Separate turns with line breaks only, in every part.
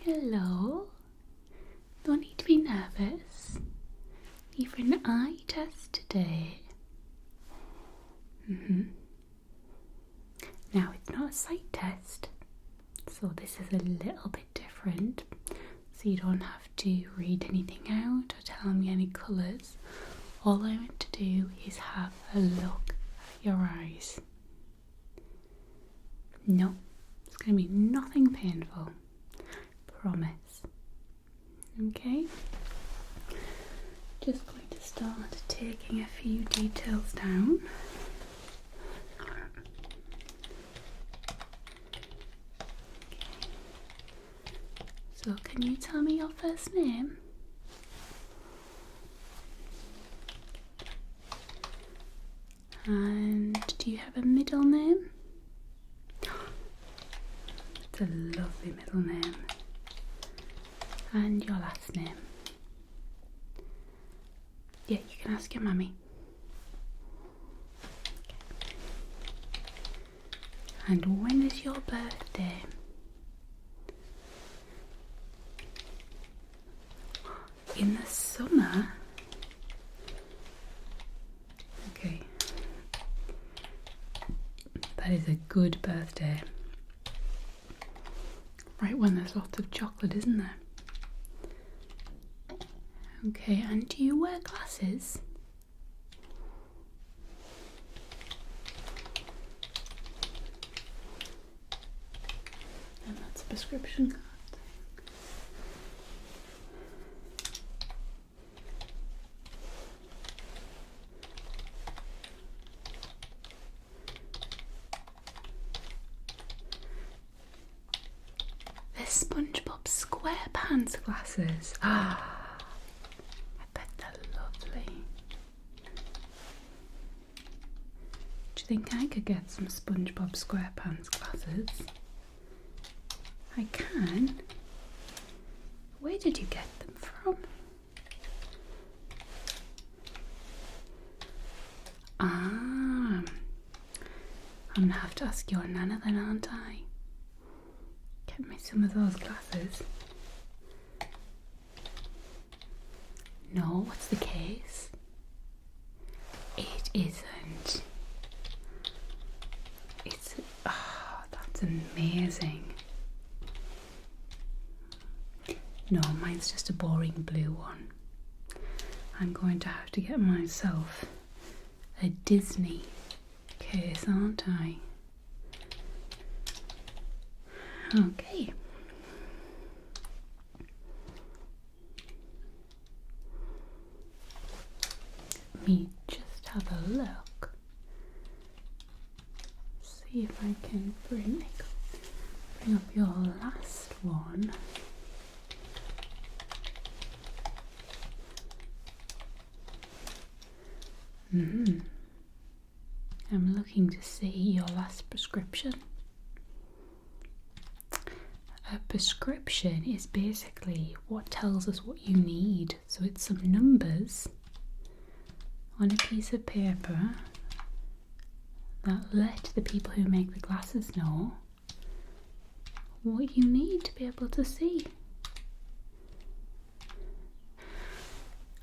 Hello. Don't need to be nervous. Here for an eye test today. Now it's not a sight test, so this is a little bit different. So you don't have to read anything out or tell me any colours. All I want to do is have a look at your eyes. No, it's going to be nothing painful. Promise. Okay? Just going to start taking a few details down. So can you tell me your first name? And do you have a middle name? It's a lovely middle name. And your last name? Yeah, you can ask your mummy. Okay. And when is your birthday? In the summer? Okay. That is a good birthday. Right when there's lots of chocolate, isn't there? Okay, and do you wear glasses? And that's a prescription card. They're SpongeBob SquarePants glasses. Ah. Do you think I could get some SpongeBob SquarePants glasses? I can. Where did you get them from? Ah, I'm gonna have to ask your nana then, aren't I? Get me some of those glasses. No, what's the case? It isn't. That's amazing. No, mine's just a boring blue one. I'm going to have to get myself a Disney case, aren't I? Okay. Let me just have a look. See if I can bring up your last one. I'm looking to see your last prescription. A prescription is basically what tells us what you need. So it's some numbers on a piece of paper that let the people who make the glasses know what you need to be able to see.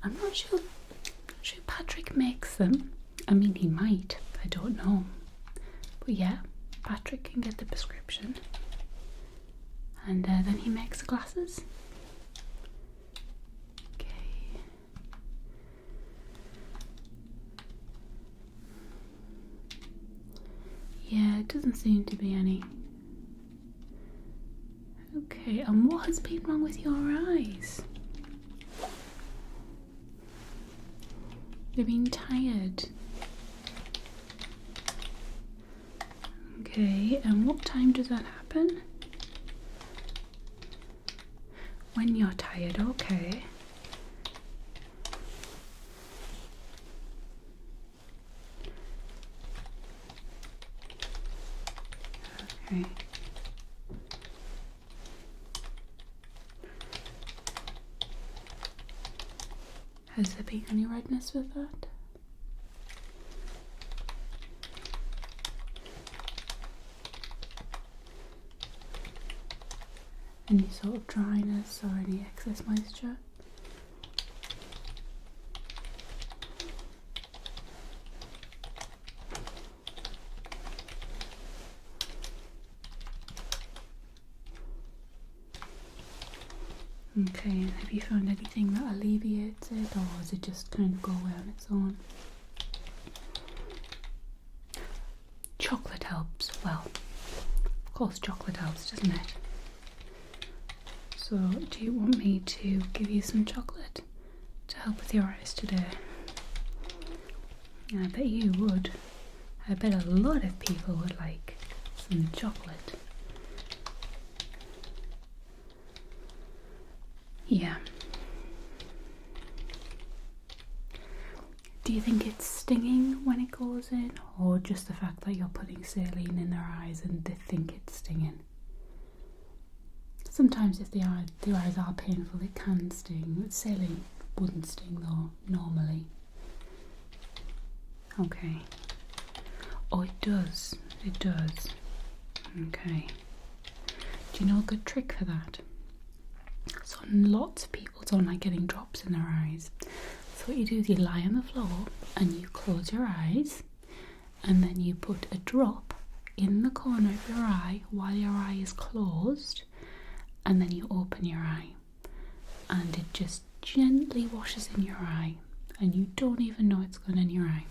I'm not sure Patrick makes them. I mean, he might, I don't know. But yeah, Patrick can get the prescription and then he makes the glasses. Okay. Yeah, it doesn't seem to be any. Okay, and what has been wrong with your eyes? They've been tired. Okay, and what time does that happen? When you're tired, okay. Okay. Has there been any redness with that? any sort of dryness or any excess moisture. Okay, and have you found anything that alleviates it, or does it just kind of go away on its own? Chocolate helps. Well, of course chocolate helps, doesn't it? So, do you want me to give you some chocolate to help with your eyes today? I bet you would. I bet a lot of people would like some chocolate. Yeah. Do you think it's stinging when it goes in, or just the fact that you're putting saline in their eyes and they think it's stinging? Sometimes if the eyes are painful, it can sting. Saline wouldn't sting though, normally. Okay. Oh, it does. It does. Okay. Do you know a good trick for that? So lots of people don't like getting drops in their eyes. So what you do is you lie on the floor and you close your eyes, and then you put a drop in the corner of your eye while your eye is closed, and then you open your eye and it just gently washes in your eye and you don't even know it's gone in your eye.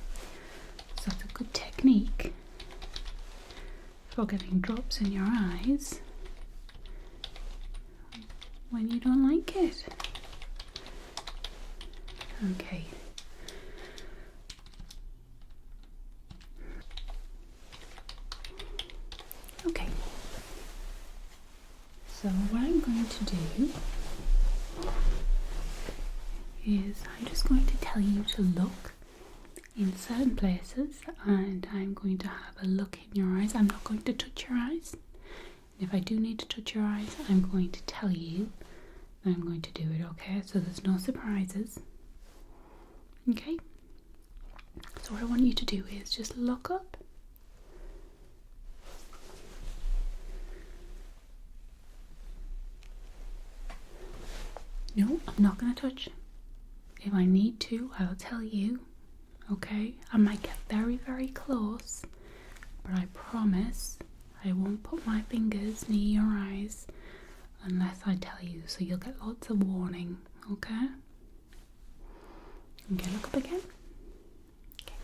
So that's a good technique for getting drops in your eyes when you don't like it. Okay. Okay. So what I'm going to do is I'm just going to tell you to look in certain places, and I'm going to have a look in your eyes. I'm not going to touch your eyes. If I do need to touch your eyes, I'm going to tell you that I'm going to do it, okay? So there's no surprises. Okay? So what I want you to do is just look up. No, I'm not going to touch. If I need to, I'll tell you. Okay? I might get very, very close, but I promise I won't put my fingers near your eyes unless I tell you, so you'll get lots of warning, okay? Okay, look up again. Okay.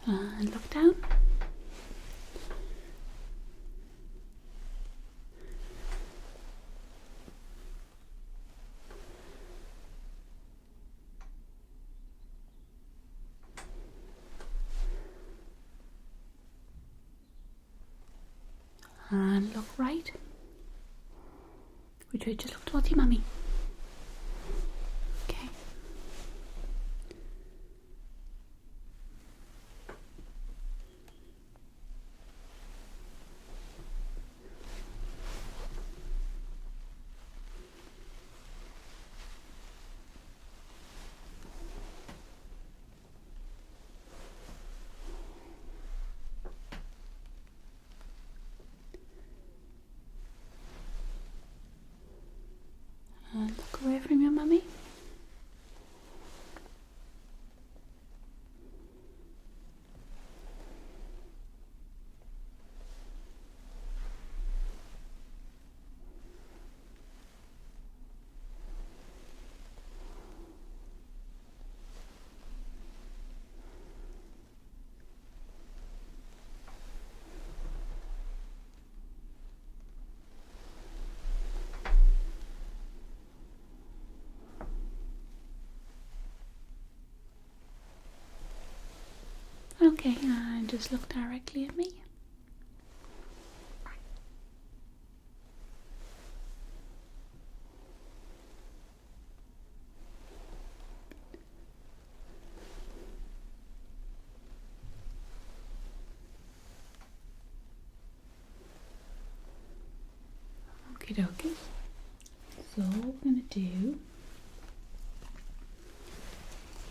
And look down. And look right. Which way? Just look towards your mummy. Okay. And look away from your mummy. Okay, and just look directly at me. Okie dokie. So what we're going to do,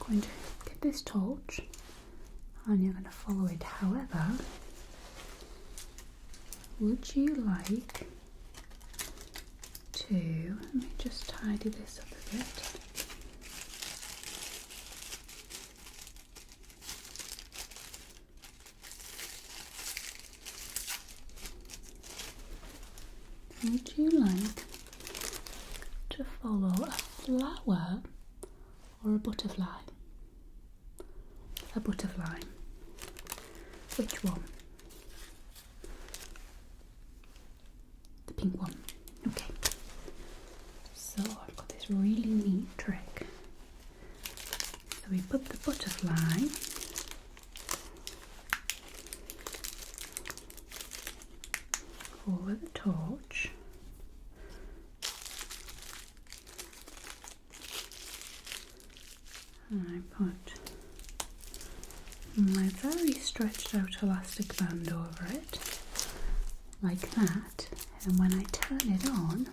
I'm going to get this torch. and you're going to follow it. However, would you like to, let me just tidy this up a bit. Would you like to follow a flower or a butterfly? A butterfly. Which one? The pink one. Okay. So I've got this really neat trick. So we put the butterfly over the torch. And I put my very stretched out elastic band over it, like that, and when I turn it on,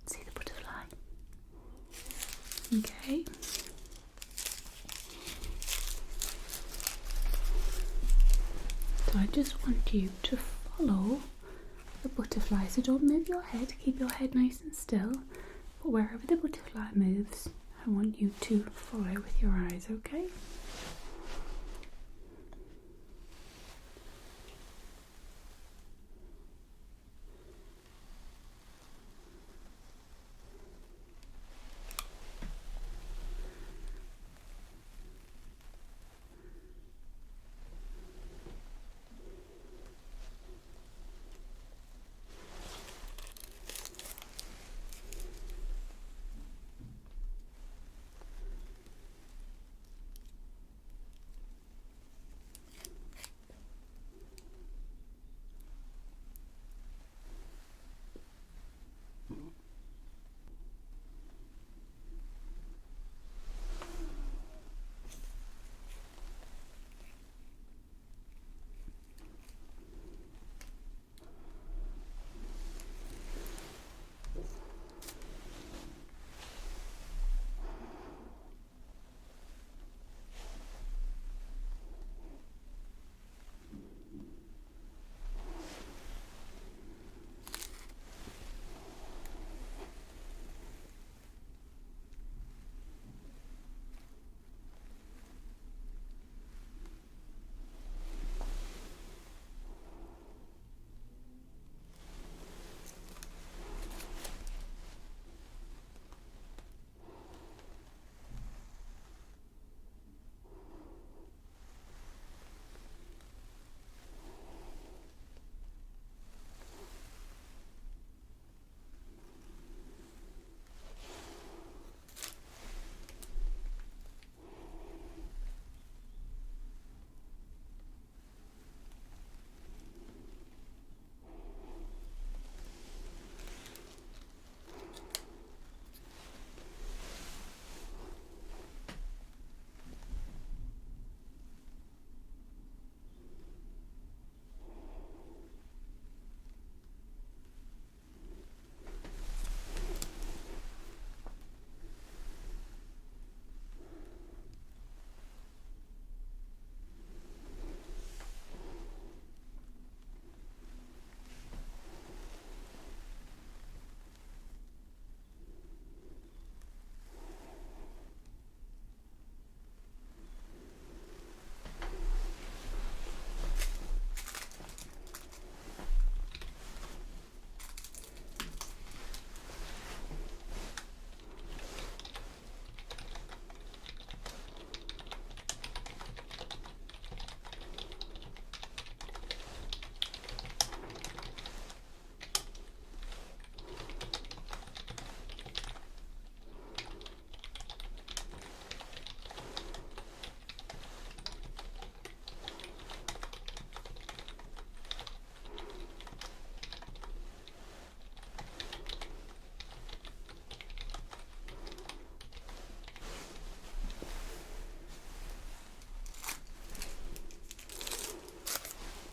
see the butterfly? Okay. So I just want you to follow the butterfly, so don't move your head, keep your head nice and still, but wherever the butterfly moves, I want you to follow with your eyes, okay?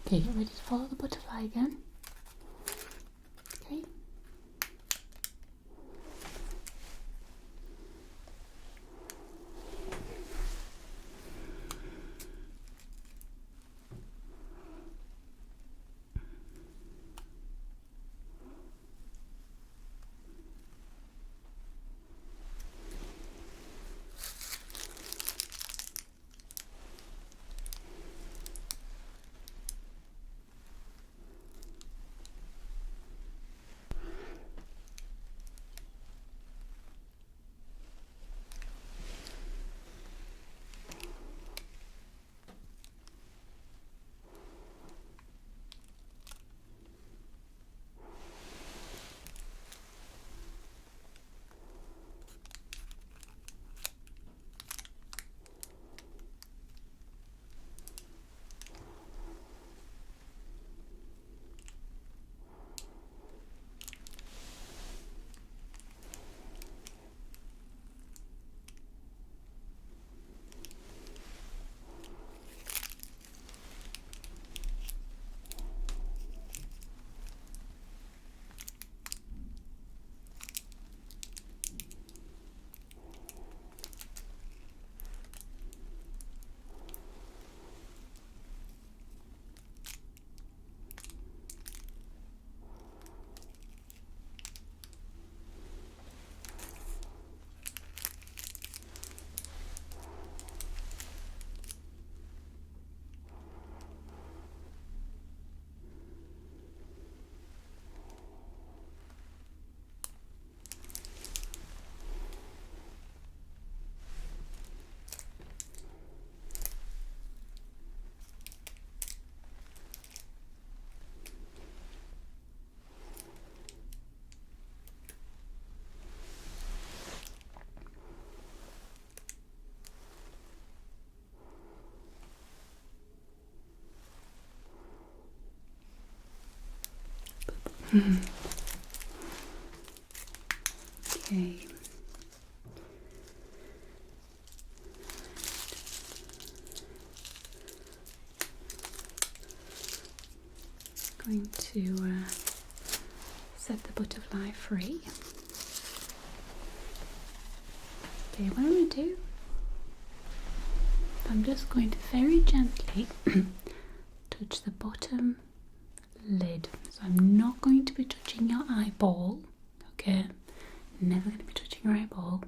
Okay, get ready to follow the butterfly again. Okay. Okay. Going to set the butterfly free. Okay, what I'm going to do, I'm just going to very gently touch the bottom lid. So I'm not going to be touching your eyeball, okay? Never going to be touching your eyeball.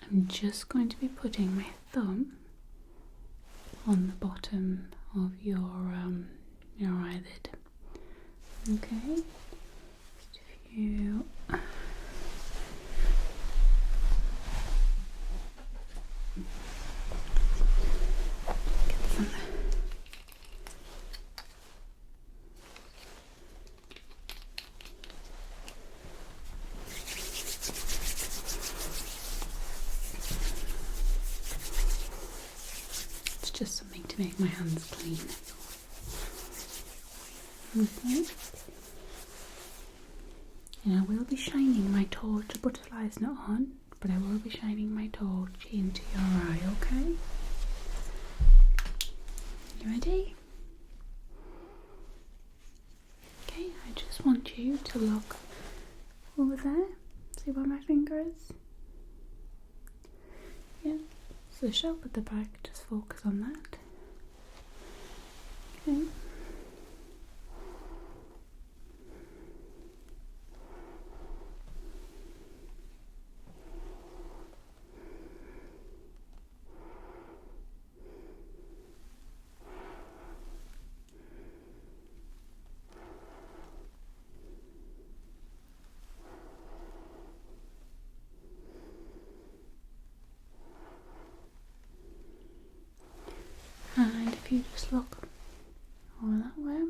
I'm just going to be putting my thumb on the bottom of your eyelid. Okay, just a few. Get some. It's just something to make my hands clean. Okay. And I will be shining my torch. The butterfly is not on, but I will be shining my torch into your eye, okay? You ready? Okay, I just want you to look over there. See where my finger is? Yeah, so the shelf at the back, just focus on that. Okay. And if you just look over that way.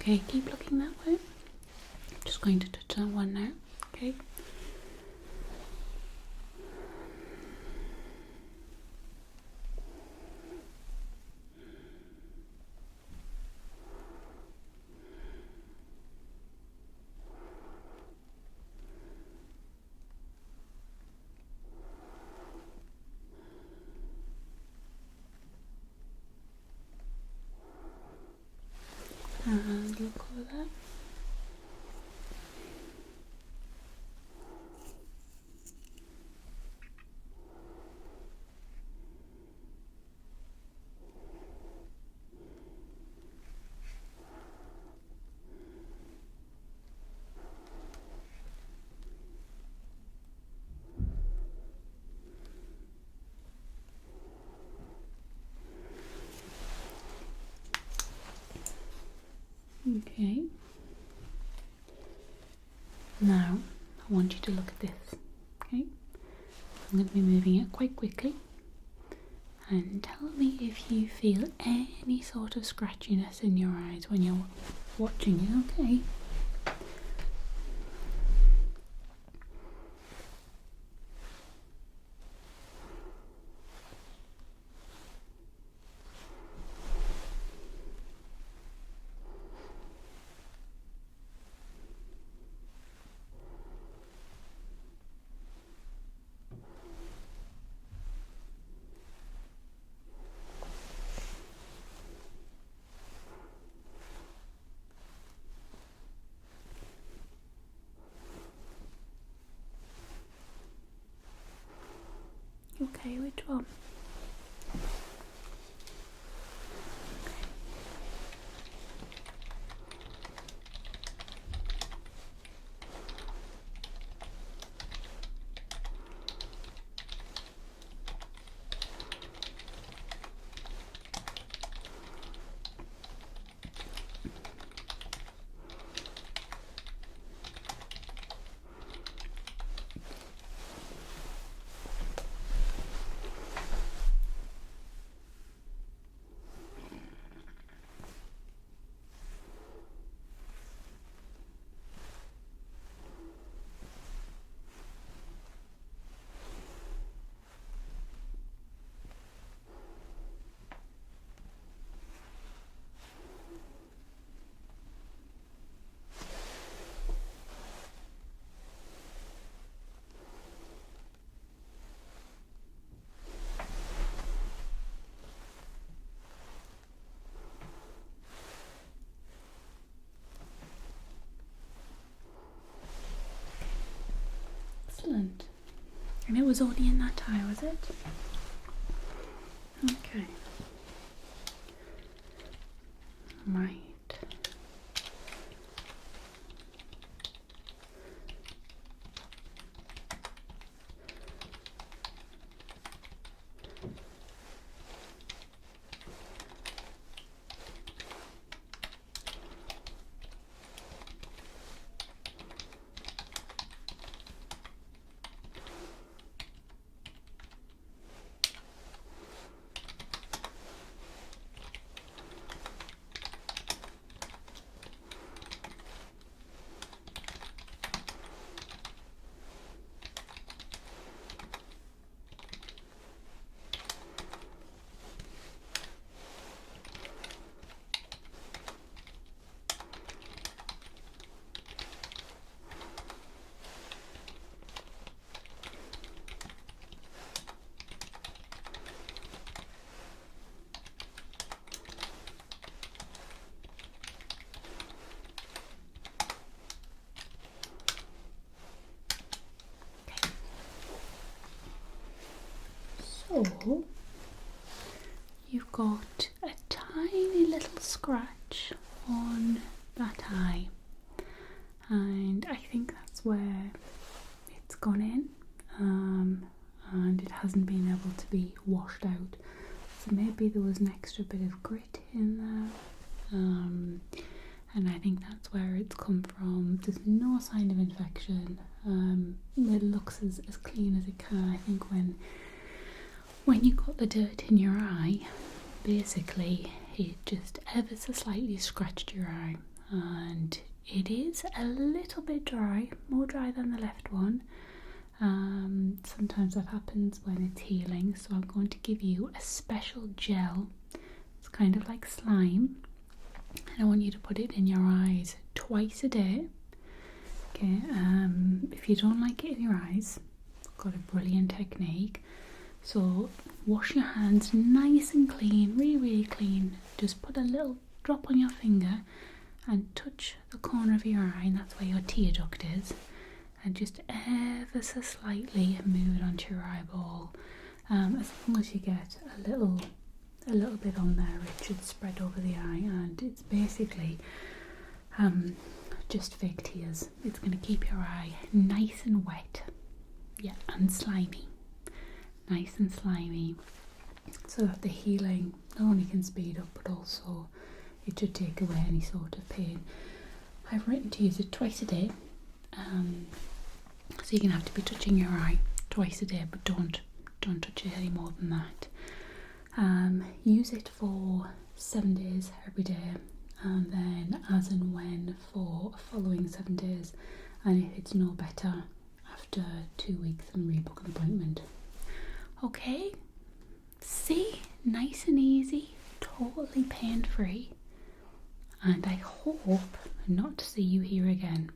Okay, keep looking that way. I'm just going to touch that one now, okay? And look over there. Okay. Now, I want you to look at this, okay? I'm going to be moving it quite quickly. And tell me if you feel any sort of scratchiness in your eyes when you're watching it, okay? was only in that eye, was it? Okay. Right. So, you've got a tiny little scratch on that eye, and I think that's where it's gone in, and it hasn't been able to be washed out. So maybe there was an extra bit of grit in there, and I think that's where it's come from. There's no sign of infection. It looks as clean as it can. I think when you got the dirt in your eye, basically it just ever so slightly scratched your eye, and it is a little bit dry, more dry than the left one. Sometimes that happens when it's healing, so I'm going to give you a special gel. It's kind of like slime, and I want you to put it in your eyes twice a day. Okay, if you don't like it in your eyes, I've got a brilliant technique. So wash your hands nice and clean, really clean. Just put a little drop on your finger and touch the corner of your eye, and that's where your tear duct is, and just ever so slightly move it onto your eyeball. As long as you get a little bit on there, it should spread over the eye, and it's basically just fake tears. It's going to keep your eye nice and wet, yeah, and slimy. Nice and slimy, so that the healing not only can speed up, but also it should take away any sort of pain. I've written to use it twice a day, so you're gonna have to be touching your eye twice a day, but don't touch it any more than that. Use it for 7 days every day, and then as and when for following 7 days, and if it's no better, after 2 weeks, then rebook an appointment. Okay, see, nice and easy, totally pain-free, and I hope not to see you here again.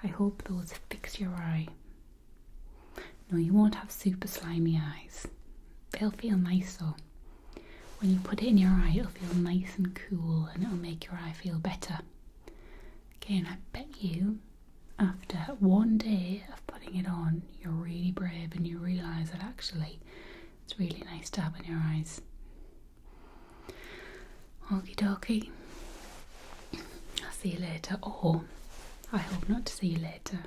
I hope those fix your eye. No, you won't have super slimy eyes. They'll feel nice though. When you put it in your eye, it'll feel nice and cool, and it'll make your eye feel better. Okay, and I bet you, after 1 day of putting it on, you're really brave and you realise that actually it's really nice to have in your eyes. Okie dokie. I'll see you later, or I hope not to see you later.